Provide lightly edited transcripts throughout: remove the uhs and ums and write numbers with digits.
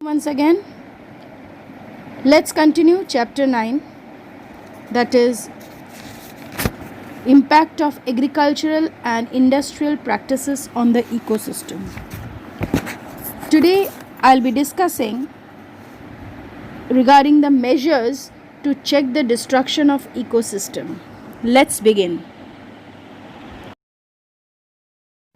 Once again, let's continue chapter 9, that is impact of agricultural and industrial practices on the ecosystem. Today I'll be discussing regarding the measures to check the destruction of ecosystem. Let's begin.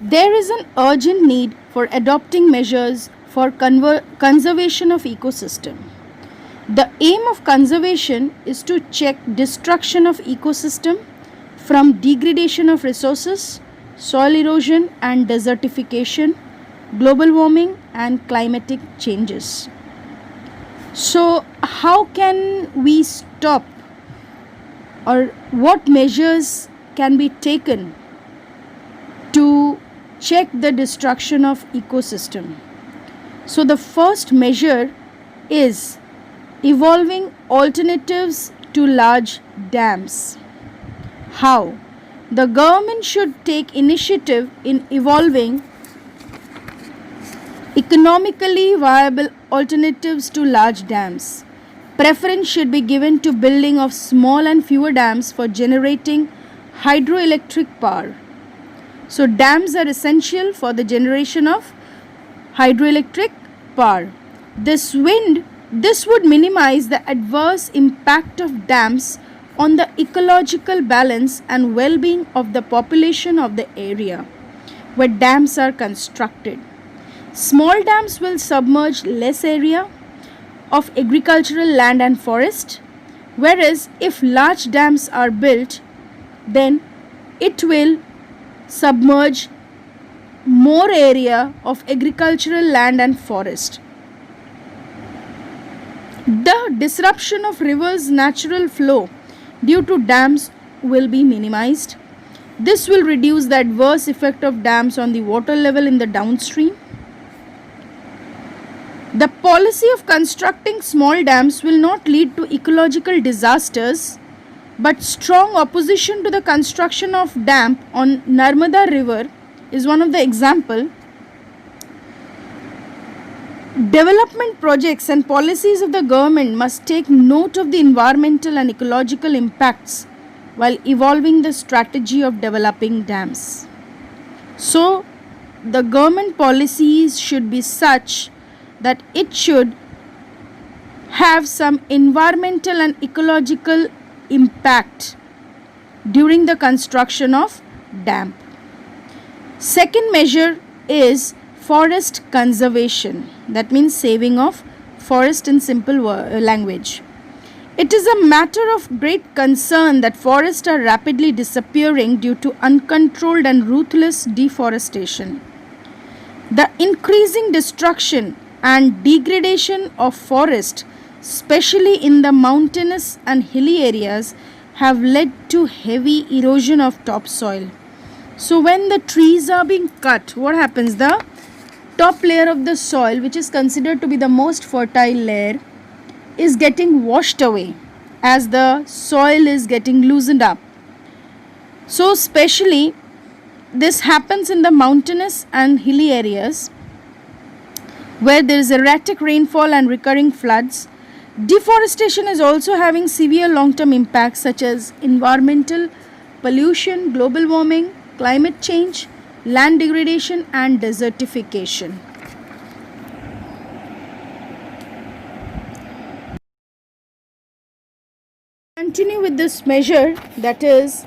There is an urgent need for adopting measures for conservation of ecosystem. The aim of conservation is to check destruction of ecosystem from degradation of resources, soil erosion and desertification, global warming and climatic changes. So how can we stop, or what measures can be taken to check the destruction of ecosystem? So the first measure is evolving alternatives to large dams. How? The government should take initiative in evolving economically viable alternatives to large dams. Preference should be given to building of small and fewer dams for generating hydroelectric power. So dams are essential for the generation of hydroelectric power. This would minimize the adverse impact of dams on the ecological balance and well-being of the population of the area where dams are constructed. Small dams will submerge less area of agricultural land and forest, whereas if large dams are built, then it will submerge more area of agricultural land and forest. The disruption of rivers' natural flow due to dams will be minimized. This will reduce the adverse effect of dams on the water level in the downstream. The policy of constructing small dams will not lead to ecological disasters, but strong opposition to the construction of dam on Narmada river is one of the example. Development projects and policies of the government must take note of the environmental and ecological impacts while evolving the strategy of developing dams. So, the government policies should be such that it should have some environmental and ecological impact during the construction of dam. Second measure is forest conservation. That means saving of forest in simple language. It is a matter of great concern that forests are rapidly disappearing due to uncontrolled and ruthless deforestation. The increasing destruction and degradation of forest, especially in the mountainous and hilly areas, have led to heavy erosion of topsoil. So when the trees are being cut, what happens? The top layer of the soil, which is considered to be the most fertile layer, is getting washed away as the soil is getting loosened up. So especially this happens in the mountainous and hilly areas where there is erratic rainfall and recurring floods. Deforestation is also having severe long-term impacts such as environmental pollution, global warming, climate change, land degradation and desertification. Continue with this measure, that is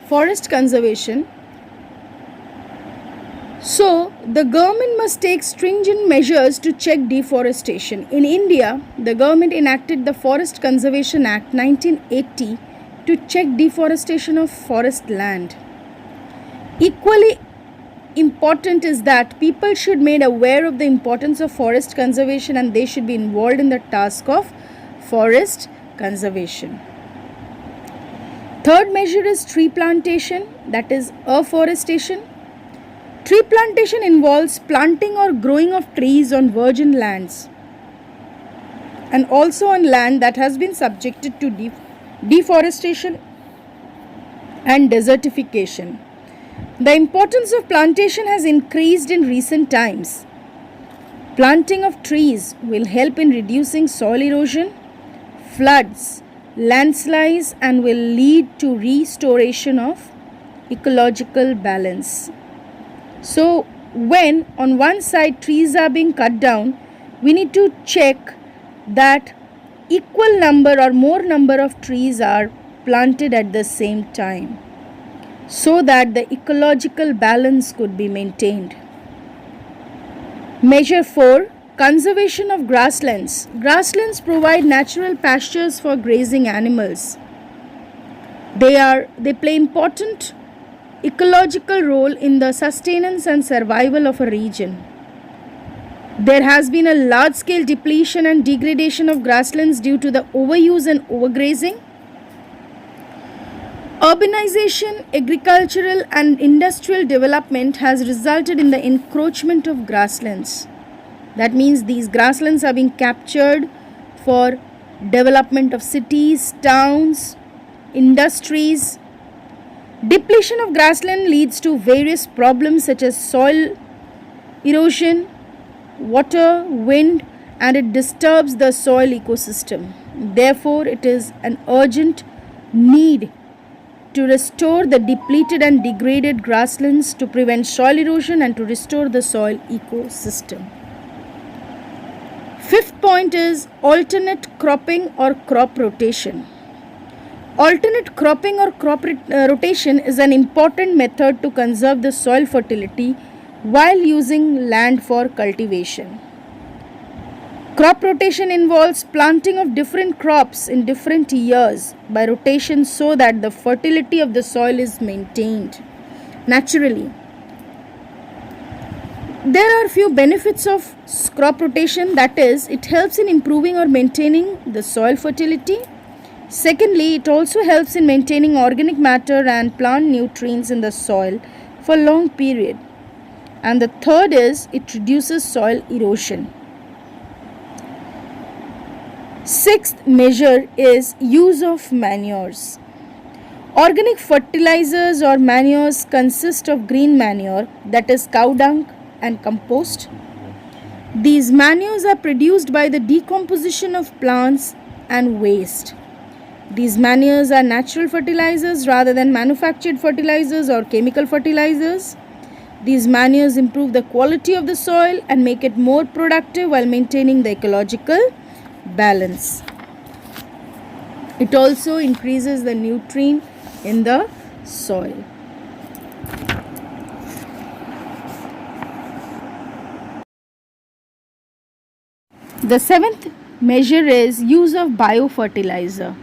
forest conservation. So, the government must take stringent measures to check deforestation. In India, the government enacted the Forest Conservation Act 1980 to check deforestation of forest land. Equally important is that people should be made aware of the importance of forest conservation and they should be involved in the task of forest conservation. Third measure is tree plantation, that is afforestation. Tree plantation involves planting or growing of trees on virgin lands and also on land that has been subjected to deforestation and desertification. The importance of plantation has increased in recent times. Planting of trees will help in reducing soil erosion, floods, landslides, and will lead to restoration of ecological balance. So, when on one side trees are being cut down, we need to check that equal number or more number of trees are planted at the same time so that the ecological balance could be maintained. Measure 4. Conservation of grasslands. Grasslands provide natural pastures for grazing animals. They play important ecological role in the sustenance and survival of a region. There has been a large-scale depletion and degradation of grasslands due to the overuse and overgrazing. Urbanization, agricultural and industrial development has resulted in the encroachment of grasslands. That means these grasslands are being captured for development of cities, towns, industries. Depletion of grassland leads to various problems such as soil erosion, water, wind, and it disturbs the soil ecosystem. Therefore, it is an urgent need to restore the depleted and degraded grasslands to prevent soil erosion and to restore the soil ecosystem. Fifth point is alternate cropping or crop rotation. Alternate cropping or crop rotation is an important method to conserve the soil fertility while using land for cultivation. Crop rotation involves planting of different crops in different years by rotation so that the fertility of the soil is maintained naturally. There are few benefits of crop rotation, that is, it helps in improving or maintaining the soil fertility. Secondly, it also helps in maintaining organic matter and plant nutrients in the soil for a long period. And the third is it reduces soil erosion. Sixth measure is use of manures. Organic fertilizers or manures consist of green manure, that is cow dung and compost. These manures are produced by the decomposition of plants and waste. These manures are natural fertilizers rather than manufactured fertilizers or chemical fertilizers. These manures improve the quality of the soil and make it more productive while maintaining the ecological balance. It also increases the nutrient in the soil. The seventh measure is use of biofertilizer.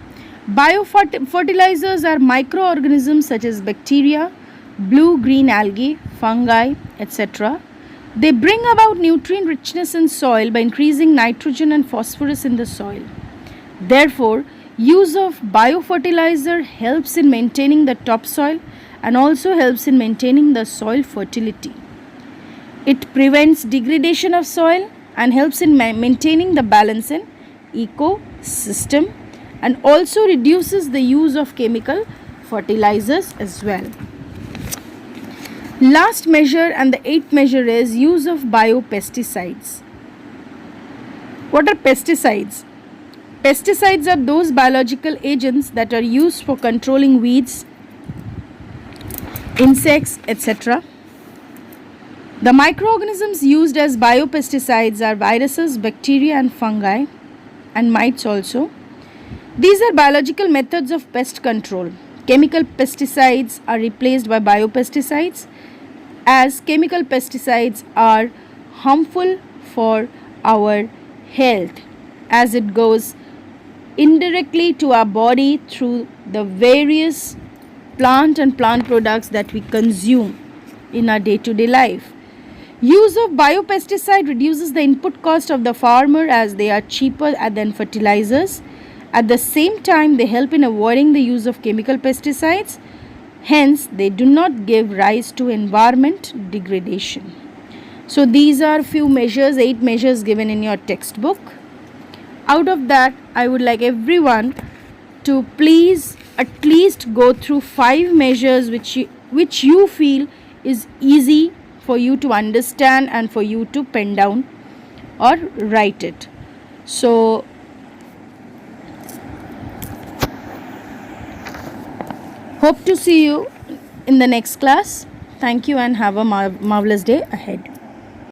Biofertilizers are microorganisms such as bacteria, blue-green algae, fungi, etc. They bring about nutrient richness in soil by increasing nitrogen and phosphorus in the soil. Therefore, use of biofertilizer helps in maintaining the topsoil and also helps in maintaining the soil fertility. It prevents degradation of soil and helps in maintaining the balance in ecosystem and also reduces the use of chemical fertilizers as well. Last measure and the eighth measure is use of biopesticides. What are pesticides? Pesticides are those biological agents that are used for controlling weeds, insects, etc. The microorganisms used as biopesticides are viruses, bacteria and fungi and mites also. These are biological methods of pest control. Chemical pesticides are replaced by biopesticides, as chemical pesticides are harmful for our health as it goes indirectly to our body through the various plant and plant products that we consume in our day-to-day life. Use of biopesticide reduces the input cost of the farmer as they are cheaper than fertilizers. At the same time, they help in avoiding the use of chemical pesticides. Hence, they do not give rise to environment degradation. So, these are few measures, 8 measures given in your textbook. Out of that, I would like everyone to please at least go through 5 measures which you feel is easy for you to understand and for you to pen down. or write it. So hope to see you in the next class. Thank you and have a marvelous day ahead.